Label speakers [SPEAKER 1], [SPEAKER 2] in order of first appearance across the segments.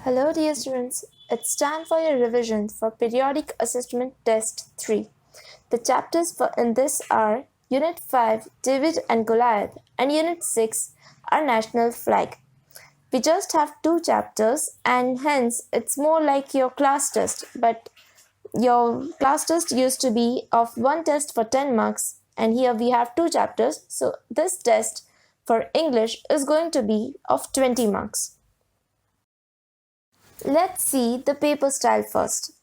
[SPEAKER 1] Hello dear students, it's time for your revision for Periodic Assessment Test 3. The chapters in this are Unit 5 David and Goliath and Unit 6 our national flag. We just have two chapters and hence it's more like your class test, but your class test used to be of one test for 10 marks and here we have two chapters, so this test for English is going to be of 20 marks. Let's see the paper style first.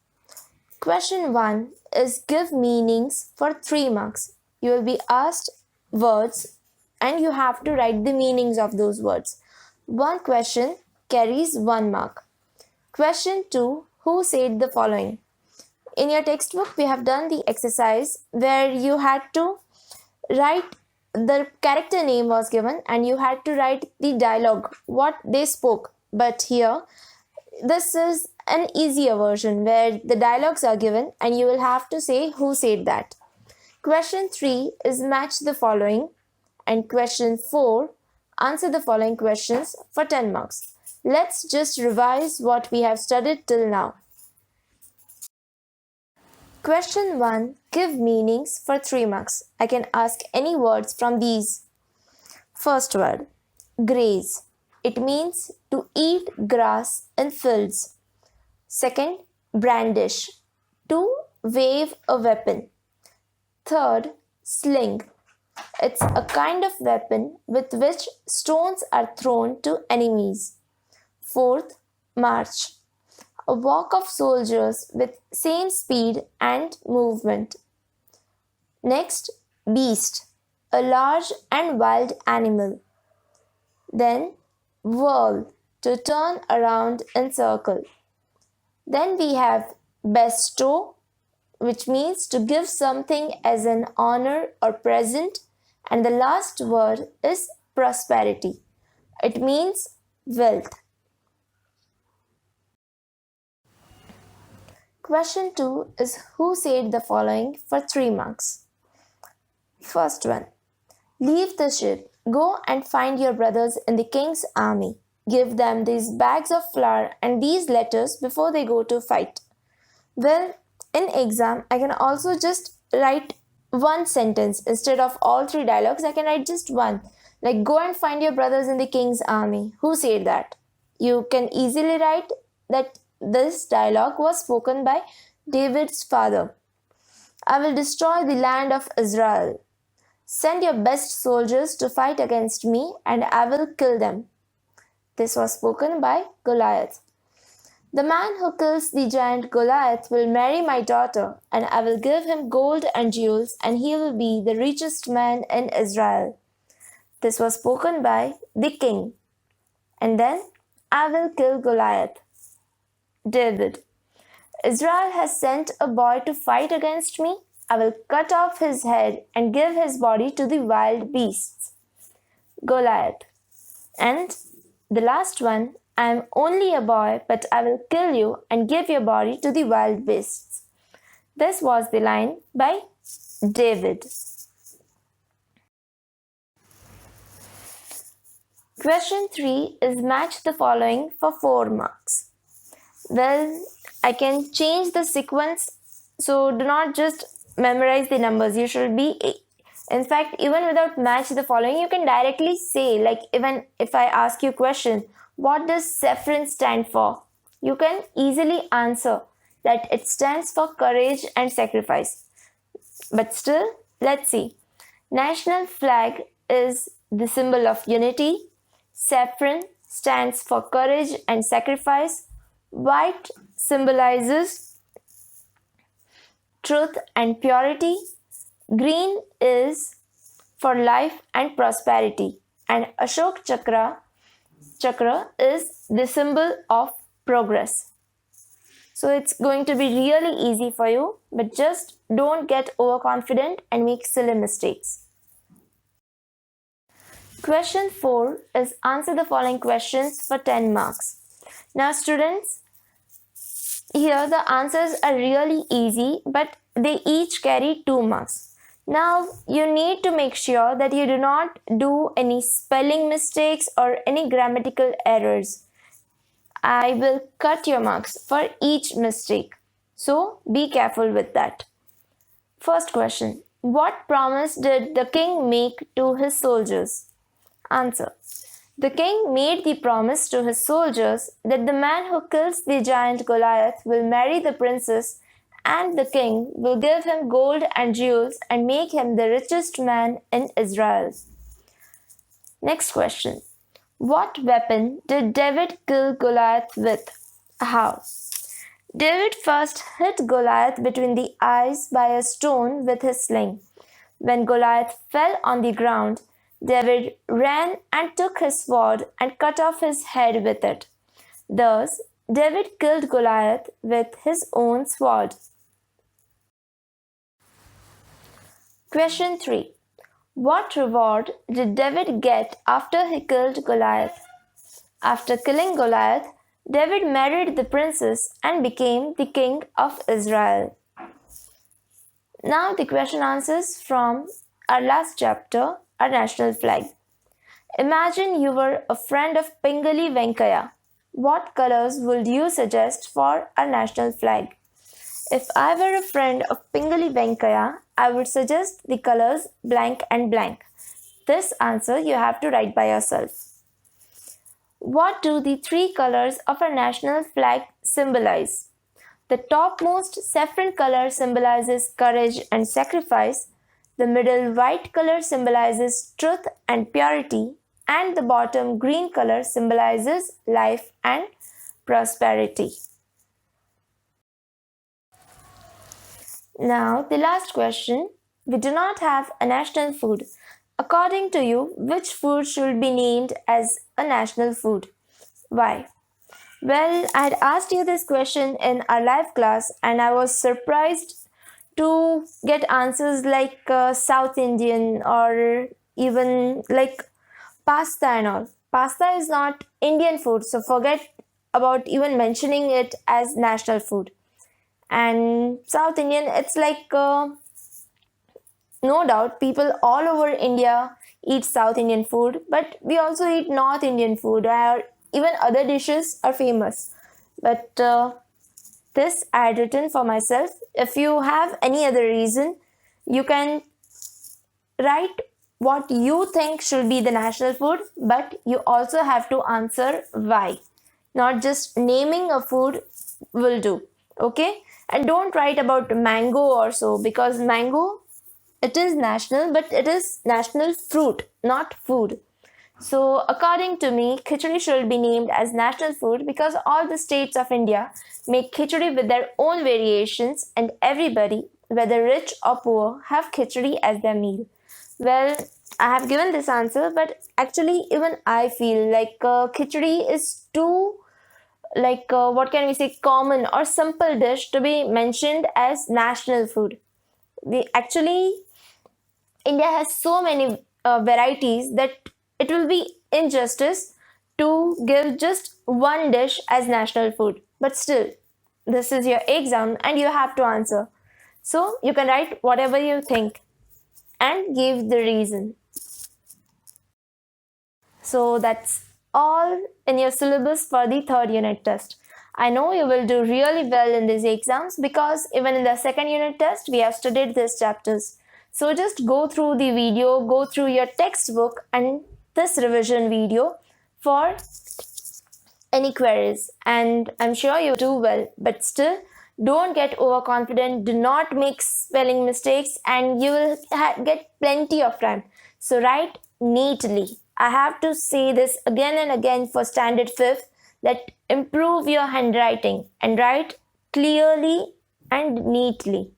[SPEAKER 1] Question 1 is give meanings for 3 marks. You will be asked words and you have to write the meanings of those words. One question carries 1 mark. Question 2, who said the following? In your textbook, we have done the exercise where you had to write the character name was given and you had to write the dialogue, what they spoke. But here, this is an easier version where the dialogues are given and you will have to say who said that. Question 3 is match the following and question 4 answer the following questions for 10 marks. Let's just revise what we have studied till now. Question 1 give meanings for 3 marks. I can ask any words from these. First word graze. It means to eat grass in fields. Second, brandish, to wave a weapon. Third, sling. It's a kind of weapon with which stones are thrown to enemies. Fourth, march, a walk of soldiers with same speed and movement. Next, beast, a large and wild animal. Then, whirl, to turn around in circle. Then we have bestow, which means to give something as an honor or present. And the last word is prosperity. It means wealth. Question 2 is who said the following for 3 marks. First one, leave the ship. Go and find your brothers in the king's army. Give them these bags of flour and these letters before they go to fight. Well, in exam, I can also just write one sentence. Instead of all 3 dialogues, I can write just one. Like, go and find your brothers in the king's army. Who said that? You can easily write that this dialogue was spoken by David's father. I will destroy the land of Israel. Send your best soldiers to fight against me and I will kill them. This was spoken by Goliath. The man who kills the giant Goliath will marry my daughter and I will give him gold and jewels and he will be the richest man in Israel. This was spoken by the king. And then I will kill Goliath. David. Israel has sent a boy to fight against me. I will cut off his head and give his body to the wild beasts. Goliath. And the last one, I am only a boy, but I will kill you and give your body to the wild beasts. This was the line by David. Question 3 is match the following for 4 marks. Well, I can change the sequence, so do not just memorize the numbers. You should be, in fact, even without match the following, you can directly say, like, even if I ask you a question, what does saffron stand for? You can easily answer that it stands for courage and sacrifice. But still, let's see. National flag is the symbol of unity. Saffron stands for courage and sacrifice. White symbolizes truth and purity. Green is for life and prosperity. And Ashok Chakra is the symbol of progress. So it's going to be really easy for you, but just don't get overconfident and make silly mistakes. Question 4 is answer the following questions for 10 marks. Now students, here the answers are really easy, but they each carry 2 marks. Now you need to make sure that you do not do any spelling mistakes or any grammatical errors. I will cut your marks for each mistake. So be careful with that. First question. What promise did the king make to his soldiers? Answer. The king made the promise to his soldiers that the man who kills the giant Goliath will marry the princess, and the king will give him gold and jewels and make him the richest man in Israel. Next question. What weapon did David kill Goliath with? How? David first hit Goliath between the eyes by a stone with his sling. When Goliath fell on the ground, David ran and took his sword and cut off his head with it. Thus, David killed Goliath with his own sword. Question 3. What reward did David get after he killed Goliath? After killing Goliath, David married the princess and became the king of Israel. Now the question answers from our last chapter, our national flag. Imagine you were a friend of Pingali Venkaya. What colors would you suggest for our national flag? If I were a friend of Pingali Venkaya, I would suggest the colors blank and blank. This answer you have to write by yourself. What do the three colors of our national flag symbolize? The topmost saffron color symbolizes courage and sacrifice, the middle white color symbolizes truth and purity, and the bottom green color symbolizes life and prosperity. Now, the last question. We do not have a national food. According to you, which food should be named as a national food? Why? Well, I had asked you this question in our live class and I was surprised to get answers like South Indian or even like pasta and all. Pasta is not Indian food, so forget about even mentioning it as national food. And South Indian, it's like no doubt people all over India eat South Indian food, but we also eat North Indian food, or even other dishes are famous. But this I had written for myself. If you have any other reason, you can write what you think should be the national food, but you also have to answer why. Not just naming a food will do. Okay? And don't write about mango or so, because mango, it is national, but it is national fruit, not food. So according to me, khichdi should be named as national food because all the states of India make khichdi with their own variations, and everybody, whether rich or poor, have khichdi as their meal. Well, I have given this answer, but actually even I feel like khichdi is too what can we say, common or simple dish to be mentioned as national food. India has so many varieties that it will be injustice to give just one dish as national food. But still, this is your exam and you have to answer. So you can write whatever you think and give the reason. So that's all in your syllabus for the third unit test. I know you will do really well in these exams because even in the second unit test, we have studied these chapters. So just go through the video, go through your textbook and this revision video for any queries. And I'm sure you do well, but still don't get overconfident. Do not make spelling mistakes and you will get plenty of time. So write neatly. I have to say this again and again for standard 5th, that improve your handwriting and write clearly and neatly.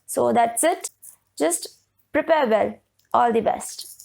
[SPEAKER 1] So that's it. Just prepare well. All the best.